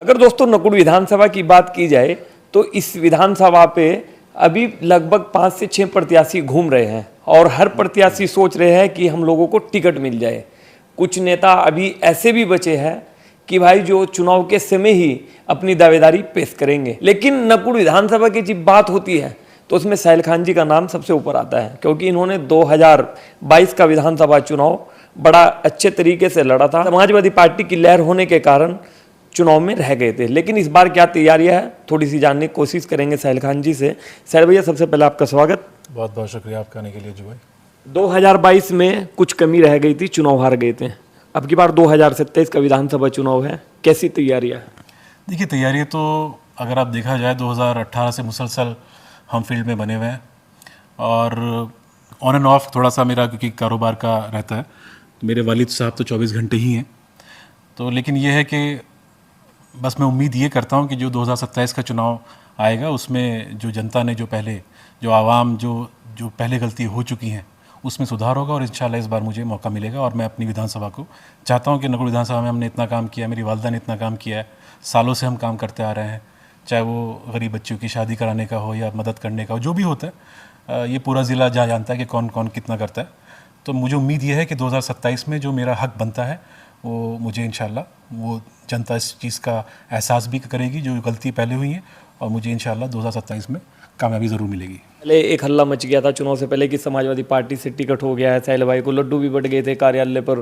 अगर दोस्तों नकुड़ विधानसभा की बात की जाए तो इस विधानसभा पे अभी लगभग 5 से 6 प्रत्याशी घूम रहे हैं और हर प्रत्याशी सोच रहे हैं कि हम लोगों को टिकट मिल जाए। कुछ नेता अभी ऐसे भी बचे हैं कि भाई जो चुनाव के समय ही अपनी दावेदारी पेश करेंगे। लेकिन नकुड़ विधानसभा की जब बात होती है तो उसमें साहिल खान जी का नाम सबसे ऊपर आता है, क्योंकि इन्होंने 2022 का विधानसभा चुनाव बड़ा अच्छे तरीके से लड़ा था। समाजवादी पार्टी की लहर होने के कारण चुनाव में रह गए थे, लेकिन इस बार क्या तैयारियां है थोड़ी सी जानने की कोशिश करेंगे साहिल खान जी से। साहिल भैया, सबसे पहले आपका स्वागत। बहुत बहुत शुक्रिया आपका आने के लिए जो भाई। 2022 में कुछ कमी रह गई थी, चुनाव हार गए थे। अब की बार 2027 का विधानसभा चुनाव है, कैसी तैयारियां? देखिए, तैयारी तो अगर आप देखा जाए 2018 से मुसलसल हम फील्ड में बने हुए हैं और ऑन एंड ऑफ थोड़ा सा मेरा क्योंकि कारोबार का रहता है। मेरे वालिद साहब तो 24 घंटे ही हैं, तो लेकिन ये है कि बस मैं उम्मीद ये करता हूँ कि जो 2027 का चुनाव आएगा उसमें जो जनता ने जो आवाम जो पहले गलती हो चुकी हैं उसमें सुधार होगा और इंशाल्लाह इस बार मुझे मौका मिलेगा। और मैं अपनी विधानसभा को चाहता हूँ कि नकुड़ विधानसभा में हमने इतना काम किया, मेरी वालदा ने इतना काम किया है, सालों से हम काम करते आ रहे हैं, चाहे वो गरीब बच्चों की शादी कराने का हो या मदद करने का हो, जो भी होता है ये पूरा ज़िला जानता है कि कौन कौन कितना करता है। तो मुझे उम्मीद ये है कि 2027 में जो मेरा हक बनता है वो मुझे इंशाल्लाह वो जनता इस चीज़ का एहसास भी करेगी जो गलती पहले हुई है, और मुझे इंशाल्लाह 2027 में कामयाबी ज़रूर मिलेगी। पहले एक हल्ला मच गया था चुनाव से पहले कि समाजवादी पार्टी से टिकट हो गया है, साहिल भाई को लड्डू भी बट गए थे कार्यालय पर,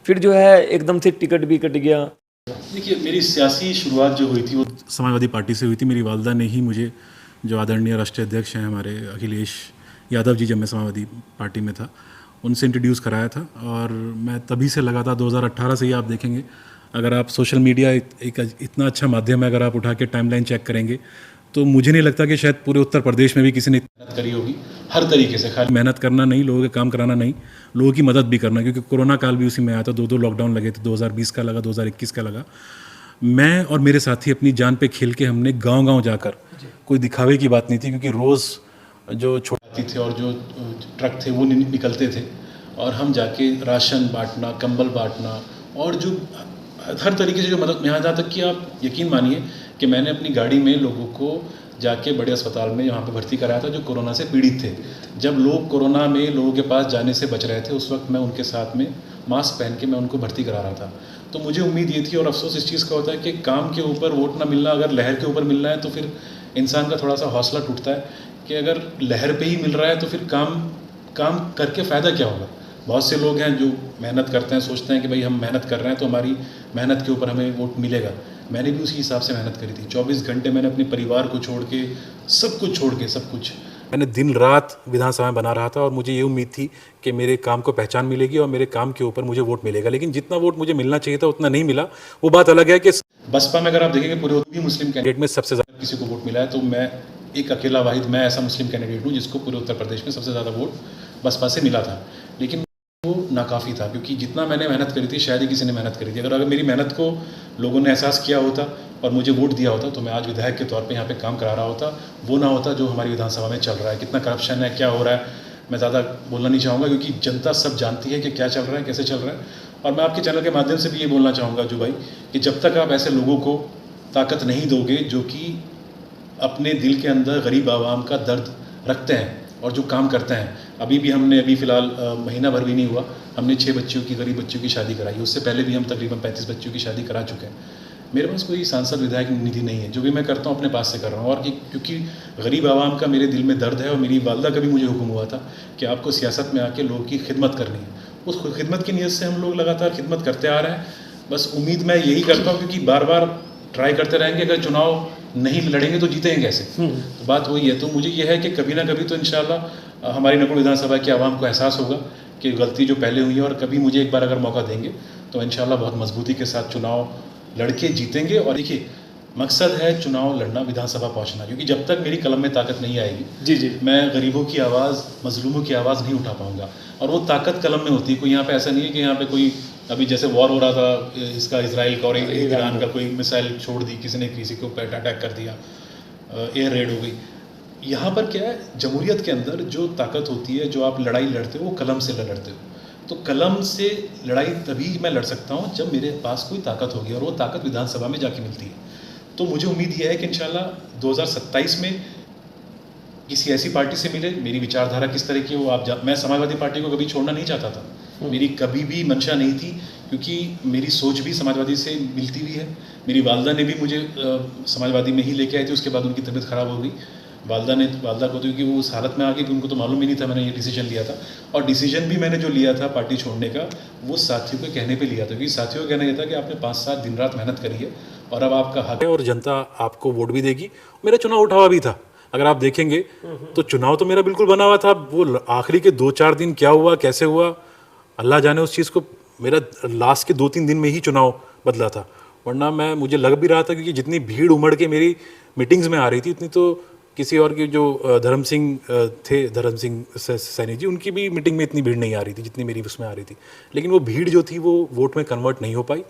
फिर जो है एकदम से टिकट भी कट गया। देखिए, मेरी सियासी शुरुआत जो हुई थी वो समाजवादी पार्टी से हुई थी। मेरी वालदा ने ही मुझे, जो आदरणीय राष्ट्रीय अध्यक्ष हैं हमारे अखिलेश यादव जी, जब मैं समाजवादी पार्टी में था, उनसे इंट्रोड्यूस कराया था और मैं तभी से लगातार 2018 से ही आप देखेंगे, अगर आप सोशल मीडिया एक इतना अच्छा माध्यम है, अगर आप उठा के टाइमलाइन चेक करेंगे तो मुझे नहीं लगता कि शायद पूरे उत्तर प्रदेश में भी किसी ने मेहनत करी होगी। हर तरीके से, खाली मेहनत करना नहीं, लोगों के काम कराना नहीं, लोगों की मदद भी करना, क्योंकि कोरोना काल भी उसी में आया था। 2 लॉकडाउन लगे थे, 2020 का लगा, 2021 का लगा। मैं और मेरे साथी अपनी जान पे खेल के हमने गांव-गांव जाकर, कोई दिखावे की बात नहीं थी, क्योंकि रोज़ जो छोड़ती थे और जो ट्रक थे वो निकलते थे और हम जाके राशन बांटना, कंबल बांटना और जो हर तरीके से जो मदद, यहाँ जहाँ तक कि आप यकीन मानिए कि मैंने अपनी गाड़ी में लोगों को जाके बड़े अस्पताल में यहाँ पे भर्ती कराया था जो कोरोना से पीड़ित थे। जब लोग कोरोना में लोगों के पास जाने से बच रहे थे, उस वक्त मैं उनके साथ में मास्क पहन के मैं उनको भर्ती करा रहा था। तो मुझे उम्मीद ये थी, और अफसोस इस चीज़ का होता है कि काम के ऊपर वोट ना मिलना, अगर लहर के ऊपर मिलना है तो फिर इंसान का थोड़ा सा हौसला टूटता है कि अगर लहर पे ही मिल रहा है तो फिर काम करके फ़ायदा क्या होगा। बहुत से लोग हैं जो मेहनत करते हैं, सोचते हैं कि भाई हम मेहनत कर रहे हैं तो हमारी मेहनत के ऊपर हमें वोट मिलेगा। मैंने भी उसी हिसाब से मेहनत करी थी। 24 घंटे मैंने अपने परिवार को छोड़ के, सब कुछ मैंने दिन रात विधानसभा में बना रहा था और मुझे ये उम्मीद थी कि मेरे काम को पहचान मिलेगी और मेरे काम के ऊपर मुझे वोट मिलेगा। लेकिन जितना वोट मुझे मिलना चाहिए था उतना नहीं मिला। वो बात अलग है कि बसपा में अगर आप देखेंगे पूरे भी मुस्लिम कैंडिडेट में सबसे ज़्यादा किसी को वोट मिला है, तो मैं एक अकेला वाहिद मैं ऐसा मुस्लिम कैंडिडेट हूँ जिसको पूरे उत्तर प्रदेश में सबसे ज़्यादा वोट बसपा से मिला था। लेकिन वो नाकाफ़ी था, क्योंकि जितना मैंने मेहनत करी थी शायद ही किसी ने मेहनत करी थी। अगर मेरी मेहनत को लोगों ने एहसास किया होता और मुझे वोट दिया होता तो मैं आज विधायक के तौर पे यहाँ पे काम करा रहा होता। वो ना होता जो हमारी विधानसभा में चल रहा है। कितना करप्शन है, क्या हो रहा है, मैं ज़्यादा बोलना नहीं चाहूँगा, क्योंकि जनता सब जानती है कि क्या चल रहा है, कैसे चल रहा है। और मैं आपके चैनल के माध्यम से भी ये बोलना चाहूँगा जो भाई, कि जब तक आप ऐसे लोगों को ताकत नहीं दोगे जो कि अपने दिल के अंदर गरीब आवाम का दर्द रखते हैं और जो काम करते हैं। अभी फ़िलहाल महीना भर भी नहीं हुआ, हमने 6 बच्चियों की, गरीब बच्चियों की शादी कराई। उससे पहले भी हम तकरीबन 35 बच्चियों की शादी करा चुके हैं। मेरे पास कोई सांसद विधायक निधि नहीं है, जो भी मैं करता हूँ अपने पास से कर रहा हूँ। और क्योंकि गरीब आवाम का मेरे दिल में दर्द है, और मेरी वालदा का भी मुझे हुक्म हुआ था कि आपको सियासत में आके लोगों की खिदमत करनी है। उस खिदमत की नीयत से हम लोग लगातार खिदमत करते आ रहे हैं। बस उम्मीद मैं यही करता हूँ, क्योंकि बार बार ट्राई करते रहेंगे, अगर चुनाव नहीं लड़ेंगे तो जीतेंगे कैसे। तो बात वही है। तो मुझे यह है कि कभी ना कभी तो इंशाल्लाह हमारी नकुड़ विधानसभा की आवाम को एहसास होगा कि गलती जो पहले हुई है, और कभी मुझे एक बार अगर मौका देंगे तो इंशाल्लाह बहुत मजबूती के साथ चुनाव लड़के जीतेंगे। और देखिए, मकसद है चुनाव लड़ना, विधानसभा पहुंचना, क्योंकि जब तक मेरी कलम में ताकत नहीं आएगी जी मैं गरीबों की आवाज़, मजलूमों की आवाज़ नहीं उठा पाऊंगा। और वो ताकत कलम में होती है। कोई यहाँ पे ऐसा नहीं है कि यहाँ पे कोई अभी जैसे वॉर हो रहा था इसका, इसराइल का और ईरान का, कोई मिसाइल छोड़ दी किसी ने, किसी के ऊपर अटैक कर दिया, एयर रेड हो गई। यहाँ पर क्या है, जमहूरियत के अंदर जो ताकत होती है, जो आप लड़ाई लड़ते हो वो कलम से लड़ते हो। तो कलम से लड़ाई तभी मैं लड़ सकता हूँ जब मेरे पास कोई ताकत होगी, और वो ताकत विधानसभा में जाके मिलती है। तो मुझे उम्मीद यह है कि इंशाल्लाह 2027 में किसी ऐसी पार्टी से मिले, मेरी विचारधारा किस तरह की है वो मैं समाजवादी पार्टी को कभी छोड़ना नहीं चाहता था, मेरी कभी भी मंशा नहीं थी, क्योंकि मेरी सोच भी समाजवादी से मिलती हुई है। मेरी वालदा ने भी मुझे समाजवादी में ही लेके आई थी, उसके बाद उनकी तबीयत ख़राब हो गई। वालदा को तो क्योंकि वो उस हालत में आ गई कि उनको तो मालूम ही नहीं था मैंने ये डिसीजन लिया था, और डिसीजन भी मैंने जो लिया था पार्टी छोड़ने का वो साथियों के कहने पे लिया था, क्योंकि साथियों का कहना ये था कि आपने 5-7 दिन रात मेहनत करी है और अब आपका हक है और जनता आपको वोट भी देगी। मेरा चुनाव उठा हुआ भी था, अगर आप देखेंगे तो चुनाव तो मेरा बिल्कुल बना हुआ था। वो आखिरी के 2-4 दिन क्या हुआ, कैसे हुआ, अल्लाह जाने उस चीज़ को। मेरा लास्ट के 2-3 दिन में ही चुनाव बदला था, वरना मुझे लग भी रहा था, क्योंकि जितनी भीड़ उमड़ के मेरी मीटिंग्स में आ रही थी उतनी तो किसी और के जो धर्म सिंह सैनी जी, उनकी भी मीटिंग में इतनी भीड़ नहीं आ रही थी जितनी मेरी उसमें आ रही थी। लेकिन वो भीड़ जो थी वो वोट में कन्वर्ट नहीं हो पाई।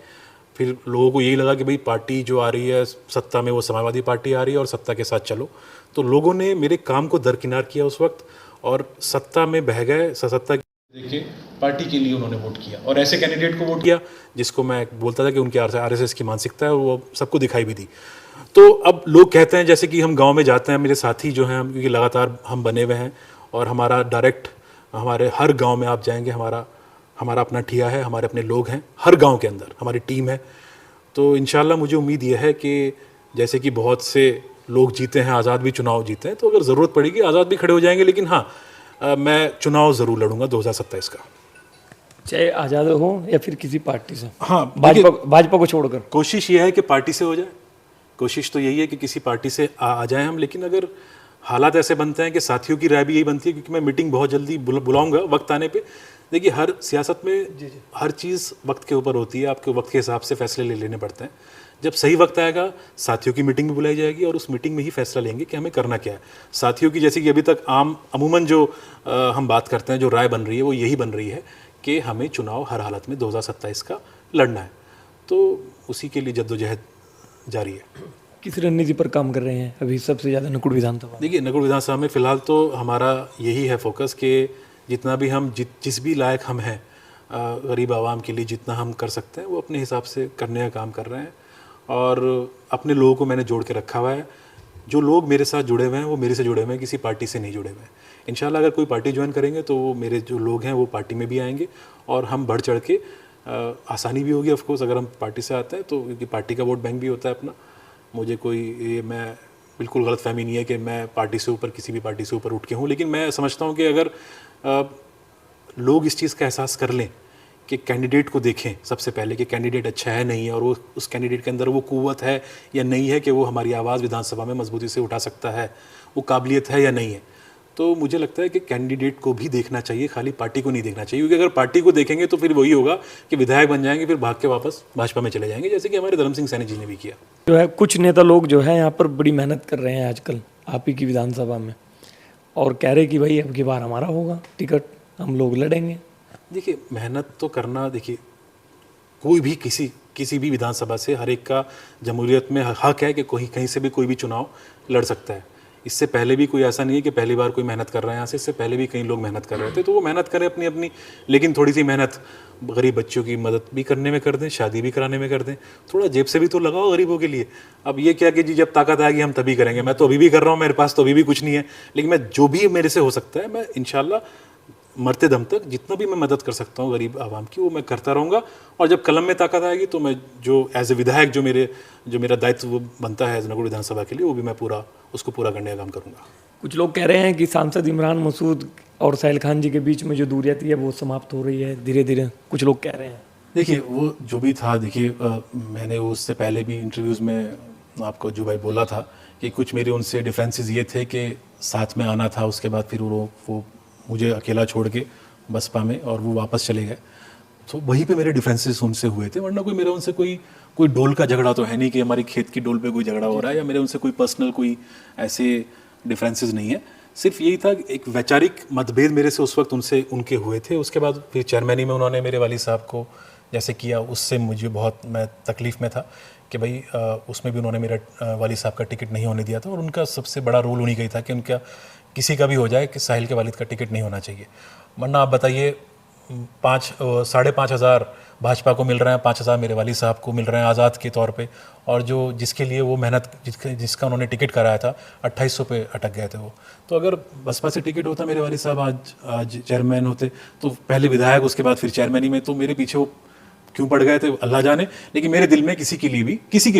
फिर लोगों को यही लगा कि भाई पार्टी जो आ रही है सत्ता में, वो समाजवादी पार्टी आ रही है और सत्ता के साथ चलो। तो लोगों ने मेरे काम को दरकिनार किया उस वक्त और सत्ता में बह गए। सत्ता देखिए पार्टी के लिए उन्होंने वोट किया और ऐसे कैंडिडेट को वोट किया जिसको मैं बोलता था कि उनकी आरएसएस की मानसिकता है, वो सबको दिखाई भी दी। तो अब लोग कहते हैं जैसे कि हम गांव में जाते हैं, मेरे साथी जो हैं, क्योंकि लगातार हम बने हुए हैं और हमारा डायरेक्ट हमारे हर गांव में आप जाएंगे, हमारा अपना ठिया है, हमारे अपने लोग हैं, हर गांव के अंदर हमारी टीम है। तो इंशाल्लाह मुझे उम्मीद यह है कि जैसे कि बहुत से लोग जीते हैं, आज़ाद भी चुनाव जीते हैं, तो अगर ज़रूरत पड़ेगी आज़ाद भी खड़े हो जाएंगे। लेकिन हाँ, मैं चुनाव ज़रूर लड़ूंगा 2027 का, चाहे आज़ाद हो या फिर किसी पार्टी से। हाँ, भाजपा को छोड़कर कोशिश ये है कि पार्टी से हो जाए। कोशिश तो यही है कि किसी पार्टी से आ जाए हम। लेकिन अगर हालात ऐसे बनते हैं कि साथियों की राय भी यही बनती है, क्योंकि मैं मीटिंग बहुत जल्दी बुलाऊंगा वक्त आने पे। देखिए हर सियासत में हर चीज़ वक्त के ऊपर होती है, आपके वक्त के हिसाब से फैसले लेने पड़ते हैं। जब सही वक्त आएगा साथियों की मीटिंग भी बुलाई जाएगी और उस मीटिंग में ही फैसला लेंगे कि हमें करना क्या है। साथियों की जैसे कि अभी तक अमूमन जो हम बात करते हैं, जो राय बन रही है वो यही बन रही है कि हमें चुनाव हर हालत में 2027 का लड़ना है। तो उसी के लिए जद्दोजहद जारी है। किस रणनीति पर काम कर रहे हैं अभी सबसे ज़्यादा नकुड़ विधानसभा? देखिए नकुड़ विधानसभा में फ़िलहाल तो हमारा यही है फोकस कि जितना भी हम जिस भी लायक हम हैं गरीब आवाम के लिए जितना हम कर सकते हैं वो अपने हिसाब से करने का काम कर रहे हैं। और अपने लोगों को मैंने जोड़ के रखा हुआ है। जो लोग मेरे साथ जुड़े हुए हैं वो मेरे से जुड़े हुए हैं, किसी पार्टी से नहीं जुड़े हुए हैं। इंशाल्लाह अगर कोई पार्टी ज्वाइन करेंगे तो वो मेरे जो लोग हैं वो पार्टी में भी आएंगे और हम बढ़ चढ़ के आसानी भी होगी ऑफकोर्स अगर हम पार्टी से आते हैं तो, क्योंकि पार्टी का वोट बैंक भी होता है अपना। मुझे मैं बिल्कुल गलतफहमी नहीं है कि मैं पार्टी से ऊपर किसी भी पार्टी से ऊपर उठ के हूँ। लेकिन मैं समझता हूँ कि अगर लोग इस चीज़ का एहसास कर लें कि कैंडिडेट को देखें सबसे पहले कि कैंडिडेट अच्छा है नहीं है और वो उस कैंडिडेट के अंदर वो कुव्वत है या नहीं है कि वो हमारी आवाज़ विधानसभा में मजबूती से उठा सकता है, वो काबिलियत है या नहीं है। तो मुझे लगता है कि कैंडिडेट को भी देखना चाहिए, खाली पार्टी को नहीं देखना चाहिए। क्योंकि अगर पार्टी को देखेंगे तो फिर वही होगा कि विधायक बन जाएंगे, फिर भाग के वापस भाजपा में चले जाएंगे, जैसे कि हमारे धर्म सिंह सैनी जी ने भी किया। जो है कुछ नेता लोग जो है यहाँ पर बड़ी मेहनत कर रहे हैं आजकल आप ही की विधानसभा में और कह रहे कि भाई अब की बार हमारा होगा टिकट, हम लोग लड़ेंगे। देखिए मेहनत तो करना, देखिए कोई भी किसी भी विधानसभा से हर एक का जमहूरियत में हक है कि कहीं से भी कोई भी चुनाव लड़ सकता है। इससे पहले भी कोई ऐसा नहीं है कि पहली बार कोई मेहनत कर रहा है यहाँ से, इससे पहले भी कई लोग मेहनत कर रहे थे। तो वो मेहनत करें अपनी अपनी, लेकिन थोड़ी सी मेहनत गरीब बच्चों की मदद भी करने में कर दें, शादी भी कराने में कर दें, थोड़ा जेब से भी तो लगाओ गरीबों के लिए। अब ये क्या कि जी जब ताकत आएगी हम तभी करेंगे। मैं तो अभी भी कर रहा हूँ, मेरे पास तो अभी भी कुछ नहीं है, लेकिन मैं जो भी मेरे से हो सकता है मैं इंशाल्लाह मरते दम तक जितना भी मैं मदद कर सकता हूँ गरीब आवाम की वो मैं करता रहूँगा। और जब कलम में ताकत आएगी तो मैं जो एज ए विधायक जो मेरा दायित्व वो बनता है नकुड़ विधानसभा के लिए, वो भी मैं उसको पूरा करने का काम करूँगा। कुछ लोग कह रहे हैं कि सांसद इमरान मसूद और साहिल खान जी के बीच में जो दूरियां थी है वो समाप्त हो रही है धीरे धीरे, कुछ लोग कह रहे हैं। देखिए वो जो भी था, देखिए मैंने उससे पहले भी इंटरव्यूज़ में आपको जो भाई बोला था कि कुछ मेरे उनसे डिफरेंसेस ये थे कि साथ में आना था, उसके बाद फिर वो मुझे अकेला छोड़ के बसपा में और वो वापस चले गए। तो वहीं पे मेरे डिफरेंसेस उनसे हुए थे, वरना कोई मेरा उनसे कोई डोल का झगड़ा तो है नहीं कि हमारी खेत की डोल पे कोई झगड़ा हो रहा है, या मेरे उनसे कोई पर्सनल कोई ऐसे डिफरेंसेस नहीं है। सिर्फ यही था एक वैचारिक मतभेद मेरे से उस वक्त उनके हुए थे। उसके बाद फिर चेयरमैनी में उन्होंने मेरे वाली साहब को जैसे किया, उससे मुझे बहुत मैं तकलीफ़ में था कि भाई उसमें भी उन्होंने मेरा वाली साहब का टिकट नहीं होने दिया था। और उनका सबसे बड़ा रोल उन्हीं का ही था कि उनका किसी का भी हो जाए कि साहिल के वालिद का टिकट नहीं होना चाहिए। वरना आप बताइए 5,500 भाजपा को मिल रहे हैं 5,000, मेरे वाली साहब को मिल रहे हैं आज़ाद के तौर पे, और जो जिसके लिए वो मेहनत जिसका उन्होंने टिकट कराया था 2800 पे अटक गए थे वो। तो अगर बसपा से टिकट होता मेरे वाली साहब आज चेयरमैन होते, तो पहले विधायक उसके बाद फिर चेयरमैन ही में, तो मेरे पीछे वो क्यों पड़ गए थे अल्लाह जाने। लेकिन मेरे दिल में किसी के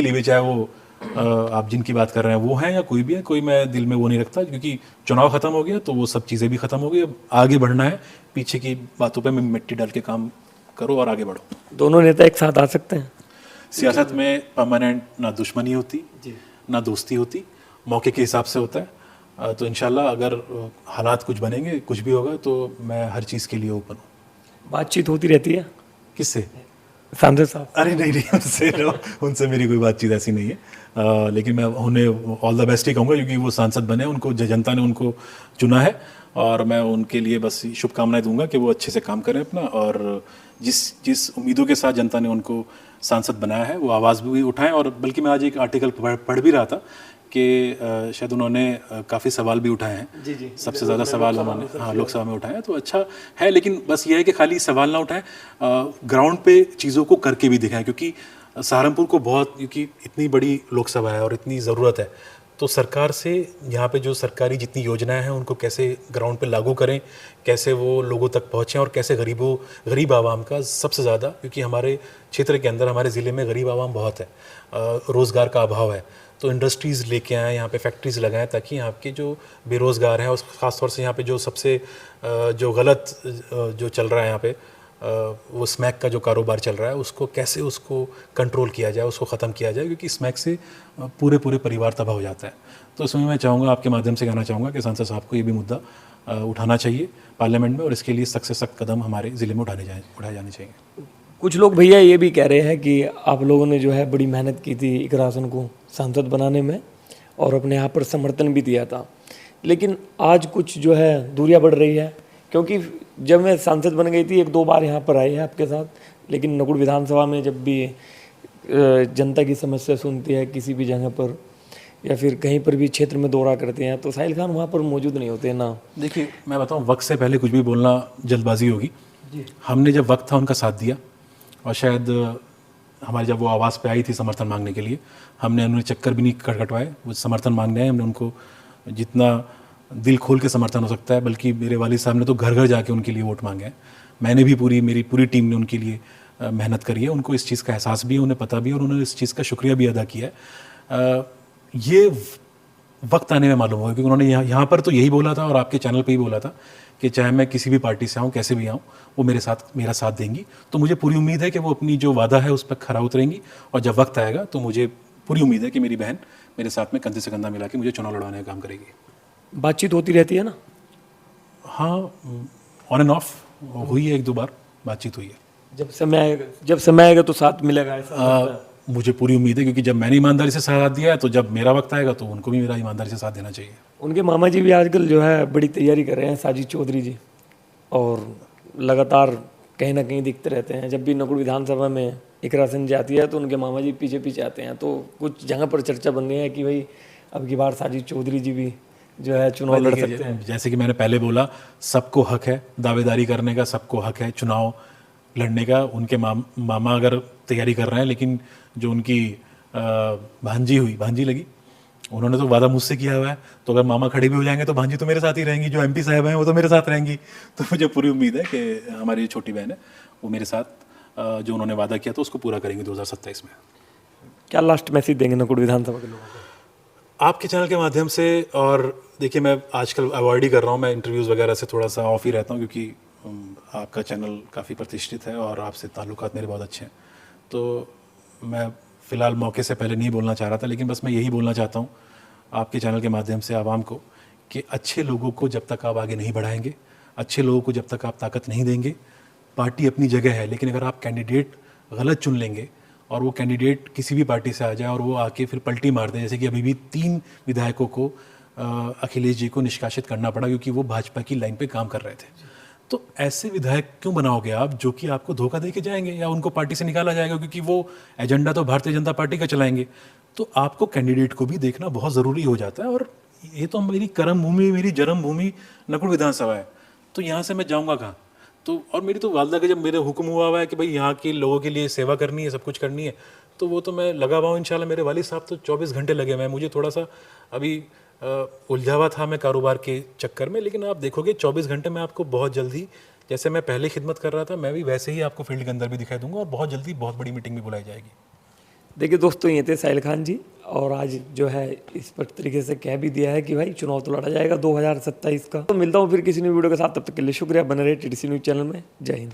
लिए भी चाहे वो आप जिनकी बात कर रहे हैं वो हैं या कोई भी है, कोई मैं दिल में वो नहीं रखता, क्योंकि चुनाव खत्म हो गया तो वो सब चीज़ें भी खत्म हो गई। अब आगे बढ़ना है, पीछे की बातों पे मिट्टी डाल के काम करो और आगे बढ़ो। दोनों नेता एक साथ आ सकते हैं? सियासत में परमानेंट ना दुश्मनी होती ना दोस्ती होती, मौके के हिसाब से होता है। तो इंशाल्लाह अगर हालात कुछ बनेंगे, कुछ भी होगा, तो मैं हर चीज़ के लिए ओपन हूँ। बातचीत होती रहती है किससे? सांसद साहब? अरे नहीं, उनसे मेरी कोई बातचीत ऐसी नहीं है। लेकिन मैं उन्हें ऑल द बेस्ट ही कहूँगा, क्योंकि वो सांसद बने, उनको जनता ने उनको चुना है, और मैं उनके लिए बस शुभकामनाएं दूंगा कि वो अच्छे से काम करें अपना, और जिस उम्मीदों के साथ जनता ने उनको सांसद बनाया है वो आवाज़ भी उठाएं। और बल्कि मैं आज एक आर्टिकल पढ़ भी रहा था कि शायद उन्होंने काफ़ी सवाल भी उठाए हैं। जी। सबसे ज़्यादा सवाल उन्होंने लोकसभा में उठाए हैं, तो अच्छा है। लेकिन बस ये है कि खाली सवाल ना उठाएं, ग्राउंड पे चीज़ों को करके भी दिखाएं, क्योंकि सहारनपुर को क्योंकि इतनी बड़ी लोकसभा है और इतनी ज़रूरत है, तो सरकार से यहाँ पे जो सरकारी जितनी योजनाएं हैं उनको कैसे ग्राउंड पे लागू करें, कैसे वो लोगों तक पहुँचें, और कैसे गरीब आवाम का सबसे ज़्यादा, क्योंकि हमारे क्षेत्र के अंदर, हमारे ज़िले में गरीब आवाम बहुत है, रोज़गार का अभाव है, तो इंडस्ट्रीज़ लेके आएँ, यहाँ पे फैक्ट्रीज़ लगाएं, ताकि यहाँ के जो बेरोज़गार हैं, और ख़ासतौर से यहाँ पे जो सबसे जो गलत जो चल रहा है यहाँ पे, वो स्मैक का जो कारोबार चल रहा है, उसको कैसे उसको कंट्रोल किया जाए, उसको ख़त्म किया जाए, क्योंकि स्मैक से पूरे परिवार तबाह हो जाता है। तो इसमें मैं चाहूँगा, आपके माध्यम से कहना चाहूँगा कि सांसद साहब को ये भी मुद्दा उठाना चाहिए पार्लियामेंट में, और इसके लिए सख्त से सख्त कदम हमारे ज़िले में उठाए जाने चाहिए। कुछ लोग भैया ये भी कह रहे हैं कि आप लोगों ने जो है बड़ी मेहनत की थी इकरा हसन को सांसद बनाने में, और अपने यहाँ पर समर्थन भी दिया था, लेकिन आज कुछ जो है दूरियां बढ़ रही है, क्योंकि जब मैं सांसद बन गई थी 1-2 बार यहाँ पर आई है आपके साथ, लेकिन नकुड़ विधानसभा में जब भी जनता की समस्या सुनती है किसी भी जगह पर, या फिर कहीं पर भी क्षेत्र में दौरा करते हैं, तो साहिल खान वहाँ पर मौजूद नहीं होते ना। देखिए, मैं बताऊँ, वक्त से पहले कुछ भी बोलना जल्दबाजी होगी। हमने जब वक्त था उनका साथ दिया, और शायद हमारी जब वो आवाज़ पे आई थी समर्थन मांगने के लिए, हमने उन्हें चक्कर भी नहीं कटवाए, वो समर्थन मांगने आए, हमने उनको जितना दिल खोल के समर्थन हो सकता है, बल्कि मेरे वालिद साहब ने तो घर घर जाके उनके लिए वोट मांगे हैं। मैंने भी मेरी पूरी टीम ने उनके लिए मेहनत करी है, उनको इस चीज़ का एहसास भी है, उन्हें पता भी है, और उन्होंने इस चीज़ का शुक्रिया भी अदा किया है। ये वक्त आने में मालूम होगा, क्योंकि उन्होंने यहाँ पर तो यही बोला था, और आपके चैनल पे ही बोला था कि चाहे मैं किसी भी पार्टी से आऊँ, कैसे भी आऊँ, वो मेरा साथ देंगी। तो मुझे पूरी उम्मीद है कि वो अपनी जो वादा है उस पर खरा उतरेंगी, और जब वक्त आएगा तो मुझे पूरी उम्मीद है कि मेरी बहन मेरे साथ में कंधे से कंधा मिला के मुझे चुनाव लड़वाने का काम करेगी। बातचीत होती रहती है ना? हाँ, ऑन एंड ऑफ हुई है, 1-2 बार बातचीत हुई है। जब समय आएगा तो साथ मिलेगा, ऐसा मुझे पूरी उम्मीद है, क्योंकि जब मैंने ईमानदारी से साथ दिया है, तो जब मेरा वक्त आएगा तो उनको भी मेरा ईमानदारी से साथ देना चाहिए। उनके मामा जी भी आजकल जो है बड़ी तैयारी कर रहे हैं, साजिद चौधरी जी, और लगातार कहीं ना कहीं दिखते रहते हैं। जब भी नकुड़ विधानसभा में इकरा हसन जाती है तो उनके मामा जी पीछे पीछे आते हैं, तो कुछ जगह पर चर्चा बन गई है कि भाई अब की बार साजिद चौधरी जी भी जो है चुनाव लड़ सकते हैं। जैसे कि मैंने पहले बोला, सबको हक है दावेदारी करने का, सबको हक है चुनाव लड़ने का। उनके मामा अगर तैयारी कर रहे हैं, लेकिन जो उनकी भांजी लगी, उन्होंने तो वादा मुझसे किया हुआ है, तो अगर मामा खड़े भी हो जाएंगे तो भांजी तो मेरे साथ ही रहेंगी, जो MP साहब हैं वो तो मेरे साथ रहेंगी। तो मुझे पूरी उम्मीद है कि हमारी छोटी बहन है वो मेरे साथ जो उन्होंने वादा किया था उसको पूरा करेंगे 2027 में। क्या लास्ट मैसेज देंगे नकुड़ विधानसभा के लोगों को? आपके चैनल के माध्यम से, और देखिए मैं आजकल अवॉइड ही कर रहा हूँ, मैं इंटरव्यूज़ वगैरह से थोड़ा सा ऑफ ही रहता हूँ, क्योंकि आपका चैनल काफ़ी प्रतिष्ठित है और आपसे ताल्लुकात मेरे बहुत अच्छे हैं। तो मैं फ़िलहाल मौके से पहले नहीं बोलना चाह रहा था, लेकिन बस मैं यही बोलना चाहता हूँ आपके चैनल के माध्यम से आवाम को, कि अच्छे लोगों को जब तक आप आगे नहीं बढ़ाएंगे, अच्छे लोगों को जब तक आप ताकत नहीं देंगे, पार्टी अपनी जगह है, लेकिन अगर आप कैंडिडेट गलत चुन लेंगे और वो कैंडिडेट किसी भी पार्टी से आ जाए और वो आके फिर पलटी मार दे, जैसे कि अभी भी 3 विधायकों को अखिलेश जी को निष्कासित करना पड़ा क्योंकि वो भाजपा की लाइन पे काम कर रहे थे। तो ऐसे विधायक क्यों बनाओगे आप, जो कि आपको धोखा दे के जाएंगे या उनको पार्टी से निकाला जाएगा, क्योंकि वो एजेंडा तो भारतीय जनता पार्टी का चलाएंगे। तो आपको कैंडिडेट को भी देखना बहुत ज़रूरी हो जाता है। और ये तो मेरी कर्म भूमि, मेरी जन्मभूमि नकुड़ विधानसभा है, तो यहाँ से मैं जाऊँगा कहाँ? तो और मेरी तो वालदा का जब मेरे हुक्म हुआ है कि भाई यहाँ के लोगों के लिए सेवा करनी है, सब कुछ करनी है, तो वो तो मैं लगा हुआ हूँ इंशाल्लाह। मेरे वालिद साहब तो 24 घंटे लगे हुए हैं। मुझे थोड़ा सा अभी उलझा हुआ था मैं कारोबार के चक्कर में, लेकिन आप देखोगे 24 घंटे में आपको बहुत जल्दी, जैसे मैं पहले खिदमत कर रहा था, मैं भी वैसे ही आपको फील्ड के अंदर भी दिखाई दूंगा और बहुत जल्दी बहुत बड़ी मीटिंग भी बुलाई जाएगी। देखिए दोस्तों, ये थे साहिल खान जी, और आज जो है इस पर तरीके से कह भी दिया है कि भाई चुनाव तो लड़ा जाएगा 2027 का। तो मिलता हूँ फिर किसी न्यू वीडियो के साथ, तब तक के लिए शुक्रिया। बने रहे TTC न्यूज़ चैनल में। जय हिंद।